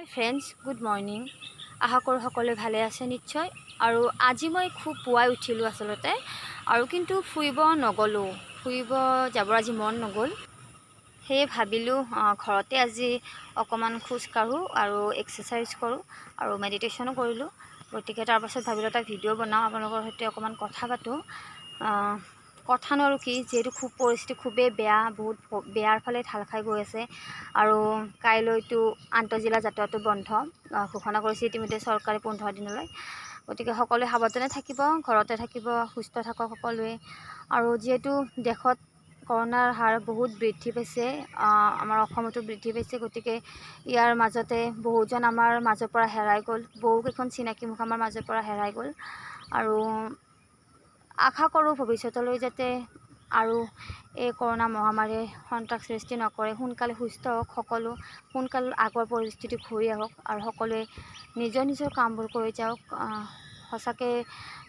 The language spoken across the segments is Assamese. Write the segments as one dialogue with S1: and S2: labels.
S1: হাই ফ্ৰেণ্ডছ, গুড মৰ্ণিং। আশা কৰোঁ সকলোৱে ভালে আছে নিশ্চয়। আৰু আজি মই খুব পুৱাই উঠিলোঁ আচলতে, আৰু কিন্তু ফুৰিব নগ'লোঁ। ফুৰিব যাবৰ আজি মন নগ'ল। সেয়ে ভাবিলোঁ ঘৰতে আজি অকণমান খোজ কাঢ়োঁ আৰু এক্সাৰচাইজ কৰোঁ আৰু মেডিটেশ্যনো কৰিলোঁ। গতিকে তাৰপাছত ভাবিলোঁ এটা ভিডিঅ' বনাওঁ, আপোনালোকৰ সৈতে অকণমান কথা পাতোঁ। কথানো আৰু কি, যিহেতু পৰিস্থিতি খুবেই বেয়া, বহুত বেয়াৰ ফালে ঢাল খাই গৈ আছে। আৰু কাইলৈতো আন্তঃজিলা যাতায়াতো বন্ধ ঘোষণা কৰিছে ইতিমধ্যে চৰকাৰে 15 দিনলৈ। গতিকে সকলোৱে সাৱধানে থাকিব, ঘৰতে থাকিব, সুস্থ থাকক সকলোৱে। আৰু যিহেতু দেশত কৰোণাৰ হাৰ বহুত বৃদ্ধি পাইছে, আমাৰ অসমতো বৃদ্ধি পাইছে। গতিকে ইয়াৰ মাজতে বহুজন আমাৰ মাজৰ পৰা হেৰাই গ'ল, বহুকেইখন চিনাকি মুখ আমাৰ মাজৰ পৰা হেৰাই গ'ল। আৰু আশা কৰোঁ ভৱিষ্যতলৈ যাতে আৰু এই কৰোণা মহামাৰীয়ে সন্ত্ৰাস সৃষ্টি নকৰে, সোনকালে সুস্থ হওক সকলো, সোনকালে আগৰ পৰিস্থিতি ঘূৰি আহক আৰু সকলোৱে নিজৰ নিজৰ কামবোৰ কৰি যাওক। সঁচাকৈ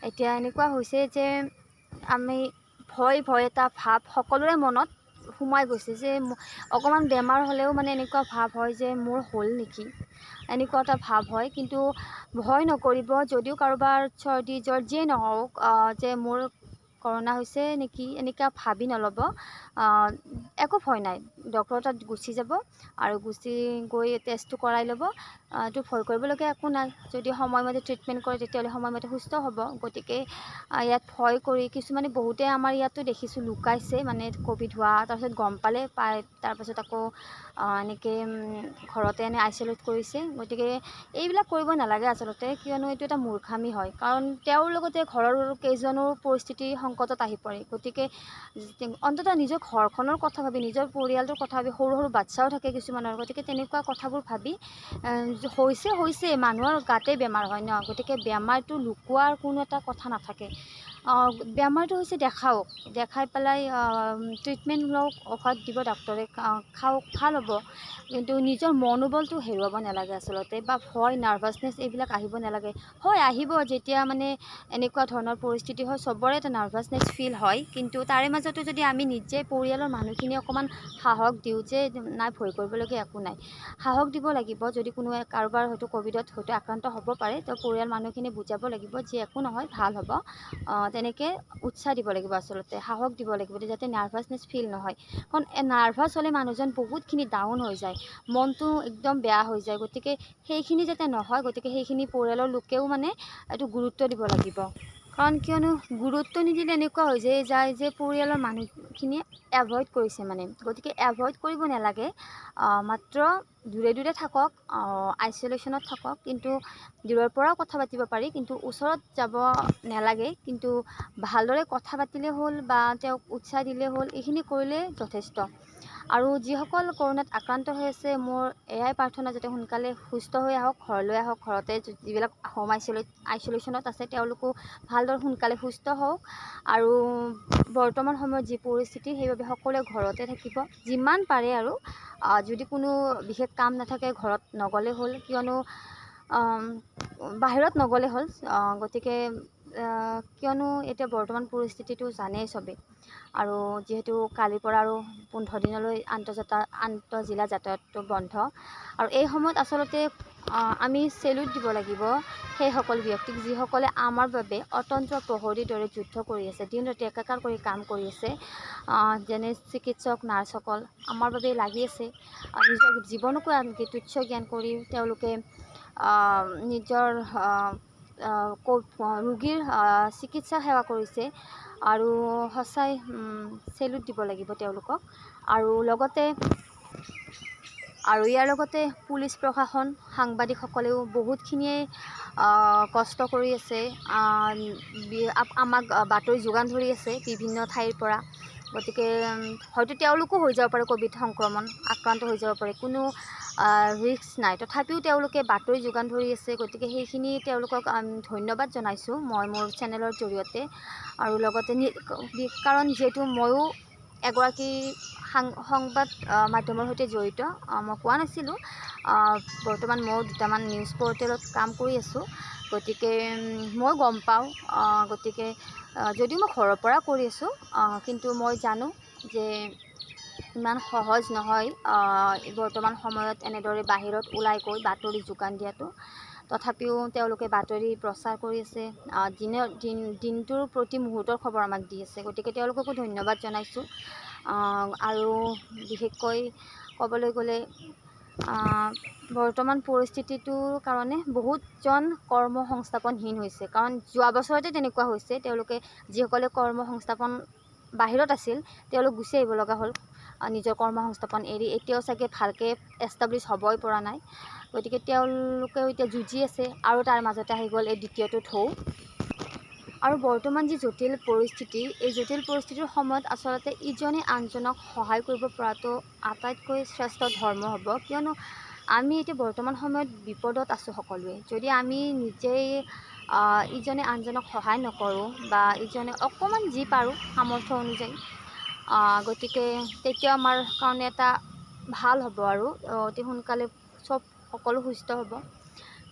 S1: এতিয়া এনেকুৱা হৈছে যে আমি ভয় এটা ভাৱ সকলোৰে মনত সোমাই গৈছে যে অকণমান বেমাৰ হ'লেও মানে এনেকুৱা ভাৱ হয় যে মোৰ হ'ল নেকি, এনেকুৱা এটা ভাৱ হয়। কিন্তু ভয় নকৰিব, যদিও কাৰোবাৰ চৰ্দি জ্বৰ যিয়ে নহওক যে মোৰ কৰোণা হৈছে নেকি এনেকুৱা ভাবি নল'ব। একো ভয় নাই, ডক্টৰৰ তাত গুচি যাব আৰু গুচি গৈ টেষ্টটো কৰাই ল'ব। এইটো ভয় কৰিবলগীয়া একো নাই। যদি সময়মতে ট্ৰিটমেণ্ট কৰে তেতিয়াহ'লে সময়মতে সুস্থ হ'ব। গতিকে ইয়াত ভয় কৰি কিছুমানে বহুতে আমাৰ ইয়াতো দেখিছোঁ লুকাইছে, মানে ক'ভিড হোৱা তাৰপিছত গম পালে পাই তাৰপাছত আকৌ এনেকৈ ঘৰতে আইচলেট কৰিছে। গতিকে এইবিলাক কৰিব নালাগে আচলতে, কিয়নো এইটো এটা মূৰ্খামি হয়। কাৰণ তেওঁৰ লগতে ঘৰৰ কেইজনো পৰিস্থিতি সংকটত আহি পৰে। গতিকে অন্ততঃ নিজৰ ঘৰখনৰ কথা ভাবি, নিজৰ পৰিয়ালটোৰ কথা ভাবি, সৰু সৰু বাচ্ছাও থাকে কিছুমানৰ। গতিকে তেনেকুৱা কথাবোৰ ভাবি হৈছে মানুহৰ গাতে বেমাৰ হয় ন। গতিকে বেমাৰটো লুকোৱাৰ কোনো এটা কথা নাথাকে। বেমাৰটো হৈছে দেখাওক, দেখাই পেলাই ট্ৰিটমেণ্ট লওক, ঔষধ দিব ডাক্তৰে, খাওক, ভাল হ'ব। কিন্তু নিজৰ মনোবলটো হেৰুৱাব নালাগে আচলতে, বা ভয় নাৰ্ভাছনেছ এইবিলাক আহিব নালাগে। হয় আহিব, যেতিয়া মানে এনেকুৱা ধৰণৰ পৰিস্থিতি হয় চবৰে এটা নাৰ্ভাছনেছ ফিল হয়। কিন্তু তাৰে মাজতো যদি আমি নিজে পৰিয়ালৰ মানুহখিনি অকণমান সাহস দিওঁ যে নাই ভয় কৰিবলগীয়া একো নাই, সাহস দিব লাগিব। যদি কোনোৱে কাৰোবাৰ হয়তো ক'ভিডত হয়তো আক্ৰান্ত হ'ব পাৰে, তো পৰিয়াল মানুহখিনি বুজাব লাগিব যে একো নহয়, ভাল হ'ব। তেনেকৈ উৎসাহ দিব লাগিব আচলতে, সাহস দিব লাগিব যাতে নাৰ্ভাছনেছ ফিল নহয়। কাৰণ নাৰ্ভাছ হ'লে মানুহজন বহুতখিনি ডাউন হৈ যায়, মনটো একদম বেয়া হৈ যায়। গতিকে সেইখিনি যাতে নহয়, গতিকে সেইখিনি পৰিয়ালৰ লোকেও মানে এইটো গুৰুত্ব দিব লাগিব। কাৰণ কিয়নো গুৰুত্ব নিদিলে এনেকুৱা হৈ যায় যে পৰিয়ালৰ মানুহখিনিয়ে এভইড কৰিছে মানে। গতিকে এভইড কৰিব নালাগে, মাত্ৰ দূৰে দূৰে থাকক, আইচলেশ্যনত থাকক। কিন্তু দূৰৰ পৰাও কথা পাতিব পাৰি, কিন্তু ওচৰত যাব নালাগে। কিন্তু ভালদৰে কথা পাতিলে হ'ল বা তেওঁক উৎসাহ দিলে হ'ল, এইখিনি কৰিলে যথেষ্ট। আৰু যিসকল কৰোণাত আক্ৰান্ত হৈ আছে, মোৰ এয়াই প্ৰাৰ্থনা যাতে সোনকালে সুস্থ হৈ আহক, ঘৰলৈ আহক। ঘৰতে যিবিলাক হোম আইচলেশ্যনত আছে তেওঁলোকো ভালদৰে সোনকালে সুস্থ হওক। আৰু বৰ্তমান সময়ত যি পৰিস্থিতি, সেইবাবে সকলোৱে ঘৰতে থাকিব যিমান পাৰে। আৰু যদি কোনো বিশেষ কাম নাথাকে ঘৰত নগ'লে হ'ল, কিয়নো বাহিৰত নগ'লে হ'ল। গতিকে কিয়নো এতিয়া বৰ্তমান পৰিস্থিতিটো জানেই চবেই। আৰু যিহেতু কালিৰ পৰা আৰু 15 দিনলৈ আন্তঃজিলা যাতায়াতটো বন্ধ। আৰু এই সময়ত আচলতে আমি চেলুট দিব লাগিব সেইসকল ব্যক্তিক যিসকলে আমাৰ বাবে অতন্ত্ৰ প্ৰহৰীৰ দৰে যুদ্ধ কৰি আছে, দিন ৰাতি একাকাৰ কৰি কাম কৰি আছে। যেনে চিকিৎসক, নাৰ্ছসকল আমাৰ বাবে লাগি আছে, নিজৰ জীৱনকো আনকি তুচ্ছ জ্ঞান কৰি তেওঁলোকে নিজৰ ৰোগীৰ চিকিৎসা সেৱা কৰিছে। আৰু সঁচাই চেলুট দিব লাগিব তেওঁলোকক। আৰু ইয়াৰ লগতে পুলিচ প্ৰশাসন, সাংবাদিকসকলেও বহুতখিনিয়ে কষ্ট কৰি আছে, আমাক বাতৰি যোগান ধৰি আছে বিভিন্ন ঠাইৰ পৰা। গতিকে হয়তো তেওঁলোকো হৈ যাব পাৰে ক'ভিড সংক্ৰমণ, আক্ৰান্ত হৈ যাব পাৰে, কোনো ৰিস্ক নাই। তথাপিও তেওঁলোকে বাতৰি যোগান ধৰি আছে। গতিকে সেইখিনি তেওঁলোকক ধন্যবাদ জনাইছোঁ মই মোৰ চেনেলৰ জৰিয়তে। আৰু লগতে কাৰণ যিহেতু ময়ো এগৰাকী সংবাদ মাধ্যমৰ সৈতে জড়িত, মই কোৱা নাছিলোঁ, বৰ্তমান ময়ো দুটামান নিউজ পৰ্টেলত কাম কৰি আছোঁ। গতিকে মই গম পাওঁ। গতিকে যদিও মই ঘৰৰ পৰা কৰি আছোঁ, কিন্তু মই জানো যে ইমান সহজ নহয় বৰ্তমান সময়ত এনেদৰে বাহিৰত ওলাই গৈ বাতৰি যোগান দিয়াটো। তথাপিও তেওঁলোকে বাতৰি প্ৰচাৰ কৰি আছে, দিনটোৰ প্ৰতি মুহূৰ্তৰ খবৰ আমাক দি আছে। গতিকে তেওঁলোককো ধন্যবাদ জনাইছোঁ। আৰু বিশেষকৈ ক'বলৈ গ'লে বৰ্তমান পৰিস্থিতিটোৰ কাৰণে বহুতজন কৰ্মসংস্থাপনহীন হৈছে। কাৰণ যোৱা বছৰতে তেনেকুৱা হৈছে, তেওঁলোকে যিসকলে কৰ্মসংস্থাপন বাহিৰত আছিল তেওঁলোক গুচি আহিব লগা হ'ল নিজৰ কৰ্মসংস্থাপন এৰি। এতিয়াও চাগে ভালকৈ এষ্টাব্লিছ হ'বই পৰা নাই। গতিকে তেওঁলোকেও এতিয়া যুঁজি আছে, আৰু তাৰ মাজতে আহি গ'ল এই দ্বিতীয়টো ঢৌ। আৰু বৰ্তমান যি জটিল পৰিস্থিতি, এই জটিল পৰিস্থিতিৰ সময়ত আচলতে ইজনে আনজনক সহায় কৰিব পৰাটো আটাইতকৈ শ্ৰেষ্ঠ ধৰ্ম হ'ব। কিয়নো আমি এতিয়া বৰ্তমান সময়ত বিপদত আছোঁ সকলোৱে। যদি আমি নিজেই ইজনে আনজনক সহায় নকৰোঁ বা ইজনে অকণমান যি পাৰোঁ সামৰ্থ্য অনুযায়ী, গতিকে তেতিয়া আমাৰ কাৰণে এটা ভাল হ'ব আৰু অতি সোনকালে সকলো সুস্থ হ'ব।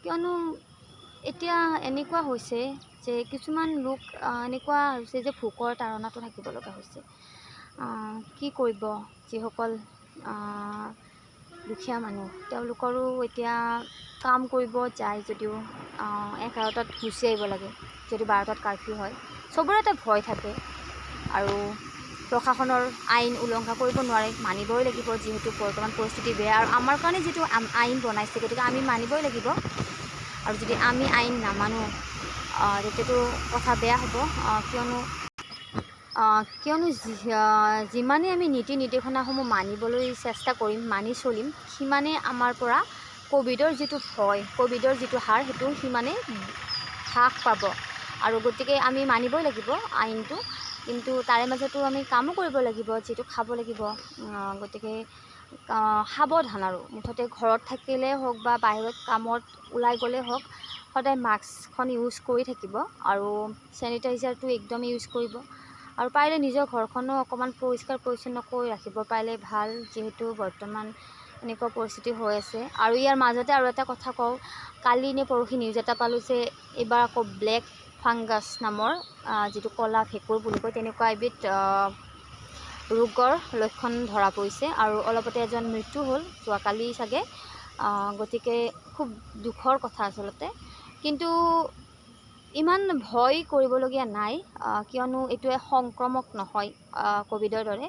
S1: কিয়নো এতিয়া এনেকুৱা হৈছে যে কিছুমান লোক এনেকুৱা হৈছে যে ভোকৰ তাড়নাটো থাকিব লগা হৈছে। কি কৰিব, যিসকল দুখীয়া মানুহ তেওঁলোকৰো এতিয়া কাম কৰিব যায় যদিও 11টাত গুচি আহিব লাগে, যদি 12টাত কাৰ্ফিউ হয়। চবৰে এটা ভয় থাকে, আৰু প্ৰশাসনৰ আইন উলংঘা কৰিব নোৱাৰে, মানিবই লাগিব। যিহেতু বৰ্তমান পৰিস্থিতি বেয়া, আৰু আমাৰ কাৰণে যিটো আইন বনাইছে গতিকে আমি মানিবই লাগিব। আৰু যদি আমি আইন নামানো তেতিয়াতো কথা বেয়া হ'ব। কিয়নো যিমানে আমি নীতি নিৰ্দেশনাসমূহ মানিবলৈ চেষ্টা কৰিম, মানি চলিম, সিমানে আমাৰ পৰা ক'ভিডৰ যিটো ভয়, ক'ভিডৰ যিটো হাৰ, সেইটো সিমানে হ্ৰাস পাব। আৰু গতিকে আমি মানিবই লাগিব আইনটো, কিন্তু তাৰে মাজতো আমি কামো কৰিব লাগিব, যিটো খাব লাগিব। গতিকে সাৱধান, আৰু মুঠতে ঘৰত থাকিলেই হওক বা বাহিৰত কামত ওলাই গ'লেই হওক, সদায় মাস্কখন ইউজ কৰি থাকিব, আৰু চেনিটাইজাৰটো একদম ইউজ কৰিব। আৰু পাৰিলে নিজৰ ঘৰখনো অকণমান পৰিষ্কাৰ পৰিচ্ছন্ন কৰি ৰাখিব পাৰিলে ভাল, যিহেতু বৰ্তমান এনেকুৱা পৰিস্থিতি হৈ আছে। আৰু ইয়াৰ মাজতে আৰু এটা কথা কওঁ, কালি নে পৰহি নিউজ এটা পালোঁ যে এইবাৰ আকৌ ব্লেক ফাংগাছ নামৰ যিটো ক'লা ভেঁকুৰ বুলি কয়, তেনেকুৱা এবিধ ৰোগৰ লক্ষণ ধৰা পৰিছে, আৰু অলপতে এজন মৃত্যু হ'ল যোৱাকালি চাগে। গতিকে খুব দুখৰ কথা আচলতে, কিন্তু ইমান ভয় কৰিবলগীয়া নাই, কিয়নো এইটোৱে সংক্ৰমক নহয় ক'ভিডৰ দৰে।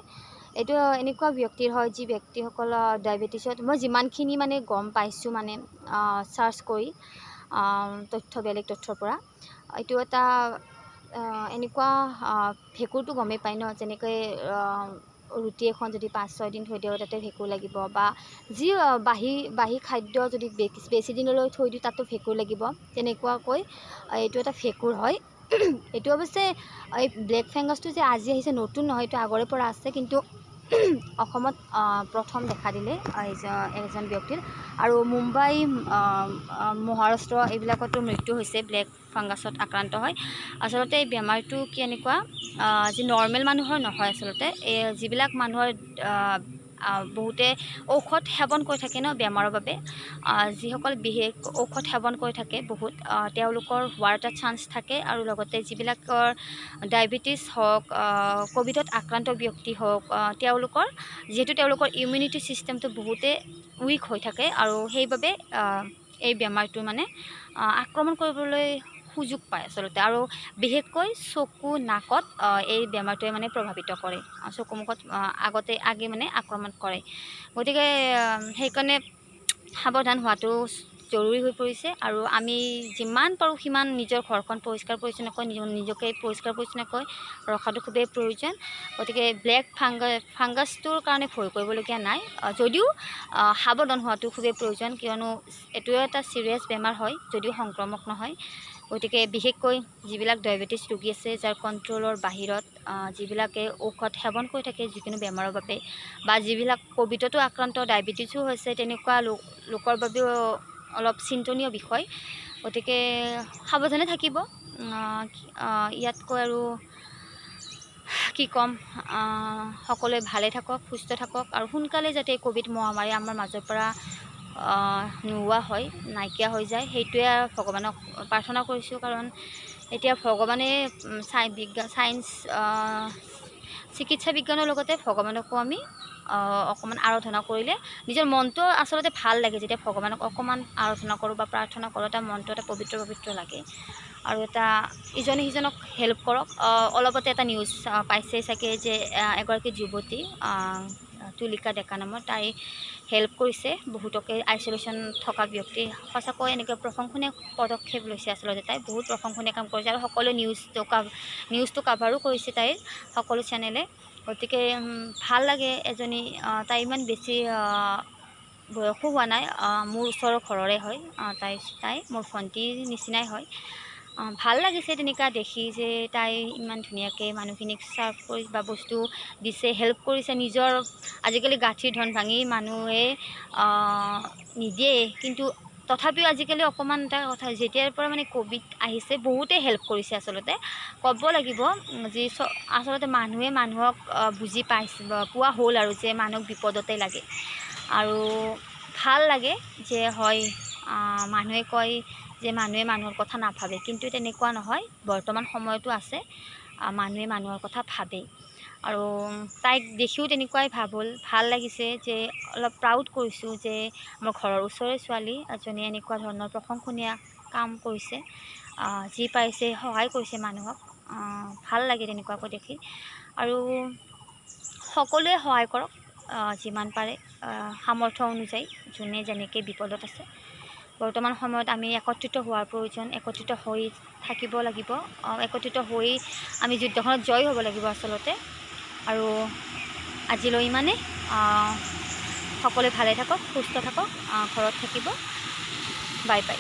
S1: এইটো এনেকুৱা ব্যক্তিৰ হয় যি ব্যক্তিসকলৰ ডায়েবেটিছত, মই যিমানখিনি মানে গম পাইছোঁ মানে চাৰ্চ কৰি বেলেগ তথ্যৰ পৰা, এইটো এটা এনেকুৱা ভেঁকুৰটো গমেই পায় ন, যেনেকৈ ৰুটি এখন যদি 5-6 দিন থৈ দিওঁ তাতে ভেঁকুৰ লাগিব, বা যি বাহি খাদ্য যদি বেছি দিনলৈ থৈ দিওঁ তাতো ভেঁকুৰ লাগিব। তেনেকুৱাকৈ এইটো এটা ভেঁকুৰ হয়। এইটো অৱশ্যে এই ব্লেক ফাংগাছটো যে আজি আহিছে নতুন নহয়, এইটো আগৰে পৰা আছে, কিন্তু অসমত প্ৰথম দেখা দিলে এজন ব্যক্তিৰ। আৰু মুম্বাই, মহাৰাষ্ট্ৰ এইবিলাকতো মৃত্যু হৈছে ব্লেক ফাংগাছত আক্ৰান্ত হয়। আচলতে এই বেমাৰটো কেনেকুৱা, যি নৰ্মেল মানুহৰ নহয় আচলতে, যিবিলাক মানুহৰ বহুতে ঔষধ সেৱন কৰি থাকে ন বেমাৰৰ বাবে, যিসকল বিশেষ ঔষধ সেৱন কৰি থাকে বহুত, তেওঁলোকৰ হোৱাৰ এটা চান্স থাকে। আৰু লগতে যিবিলাকৰ ডায়েবেটিছ হওক, ক'ভিডত আক্ৰান্ত ব্যক্তি হওক, যিহেতু তেওঁলোকৰ ইমিউনিটি ছিষ্টেমটো বহুতে উইক হৈ থাকে, আৰু সেইবাবে এই বেমাৰটো মানে আক্ৰমণ কৰিবলৈ সুযোগ পায় আচলতে। আৰু বিশেষকৈ চকু নাকত এই বেমাৰটোৱে মানে প্ৰভাৱিত কৰে, চকু মুখত আগে মানে আক্ৰমণ কৰে। গতিকে সেইকাৰণে সাৱধান হোৱাটো জৰুৰী হৈ পৰিছে। আৰু আমি যিমান পাৰোঁ সিমান নিজৰ ঘৰখন পৰিষ্কাৰ পৰিচ্ছন্নকৈ, নিজকে পৰিষ্কাৰ পৰিচ্ছন্নকৈ ৰখাটো খুবেই প্ৰয়োজন। গতিকে ব্লেক ফাংগাছটোৰ কাৰণে ভয় কৰিবলগীয়া নাই, যদিও সাৱধান হোৱাটো খুবেই প্ৰয়োজন, কিয়নো এইটোও এটা ছিৰিয়াছ বেমাৰ হয় যদিও সংক্ৰমক নহয়। গতিকে বিশেষকৈ যিবিলাক ডায়েবেটিছ ৰোগী আছে, যাৰ কণ্ট্ৰলৰ বাহিৰত, যিবিলাকে ঔষধ সেৱন কৰি থাকে যিকোনো বেমাৰৰ বাবে, বা যিবিলাক ক'ভিডতো আক্ৰান্ত, ডায়েবেটিছো হৈছে, তেনেকুৱা লোকৰ বাবেও অলপ চিন্তনীয় বিষয়। গতিকে সাৱধানে থাকিব। ইয়াতকৈ আৰু কি ক'ম, সকলোৱে ভালে থাকক, সুস্থ থাকক, আৰু সোনকালে যাতে ক'ভিড মহামাৰী আমাৰ মাজৰ পৰা নোহোৱা হয়, নাইকিয়া হৈ যায়, সেইটোৱে ভগৱানক প্ৰাৰ্থনা কৰিছোঁ। কাৰণ এতিয়া ভগৱানে চিকিৎসা বিজ্ঞানৰ লগতে ভগৱানকো আমি অকণমান আৰাধনা কৰিলে নিজৰ মনটো আচলতে ভাল লাগে। যেতিয়া ভগৱানক অকণমান আৰাধনা কৰোঁ বা প্ৰাৰ্থনা কৰোঁ, এটা মনটো এটা পবিত্ৰ পবিত্ৰ লাগে। আৰু এটা ইজনে সিজনক হেল্প কৰক। অলপতে এটা নিউজ পাইছে চাগে যে এগৰাকী যুৱতী তুলিকা ডেকা নামৰ, তাই হেল্প কৰিছে বহুতকে, আইচলেশ্যন থকা ব্যক্তি। সঁচাকৈ এনেকৈ প্ৰশংসনীয় পদক্ষেপ লৈছে আচলতে, তাই বহুত প্ৰশংসনীয় কাম কৰিছে আৰু সকলো নিউজটো কাভাৰো কৰিছে তাইৰ সকলো চেনেলে। গতিকে ভাল লাগে এজনী, তাই ইমান বেছি বয়সো হোৱা নাই, মোৰ ওচৰৰ ঘৰৰে হয়। তাই মোৰ ভণ্টিৰ নিচিনাই হয়। ভাল লাগিছে তেনেকুৱা দেখি যে তাই ইমান ধুনীয়াকৈ মানুহখিনিক চাৰ্ভ কৰি বা বস্তু দিছে, হেল্প কৰিছে। নিজৰ আজিকালি গাঁঠিৰ ধন ভাঙি মানুহে নিদিয়ে, কিন্তু তথাপিও আজিকালি অকণমান এটা কথা, যেতিয়াৰ পৰা মানে ক'ভিড আহিছে বহুতে হেল্প কৰিছে আচলতে, ক'ব লাগিব। আচলতে মানুহে মানুহক বুজি পোৱা হ'ল আৰু যে মানুহক বিপদতে লাগে। আৰু ভাল লাগে যে হয়, মানুহে কয় যে মানুহে মানুহৰ কথা নাভাবে, কিন্তু তেনেকুৱা নহয়। বৰ্তমান সময়তো আছে মানুহে মানুহৰ কথা ভাবে। আৰু তাইক দেখিও তেনেকুৱাই ভাল লাগিছে, যে অলপ প্ৰাউড কৰিছোঁ যে মোৰ ঘৰৰ ওচৰৰে ছোৱালী এজনীয়ে এনেকুৱা ধৰণৰ প্ৰশংসনীয় কাম কৰিছে, যি পাৰিছে সহায় কৰিছে মানুহক। ভাল লাগে তেনেকুৱাকৈ দেখি। আৰু সকলোৱে সহায় কৰক যিমান পাৰে, সামৰ্থ্য অনুযায়ী, যোনে যেনেকৈ বিপদত আছে। বৰ্তমান সময়ত আমি একত্ৰিত হোৱাৰ প্ৰয়োজন, একত্ৰিত হৈ থাকিব লাগিব, একত্ৰিত হৈ আমি যুদ্ধখনত জয় হ'ব লাগিব আচলতে। আৰু আজিলৈ ইমানে। সকলোৱে ভালে থাকক, সুস্থ থাকক, ঘৰত থাকিব। Bye bye.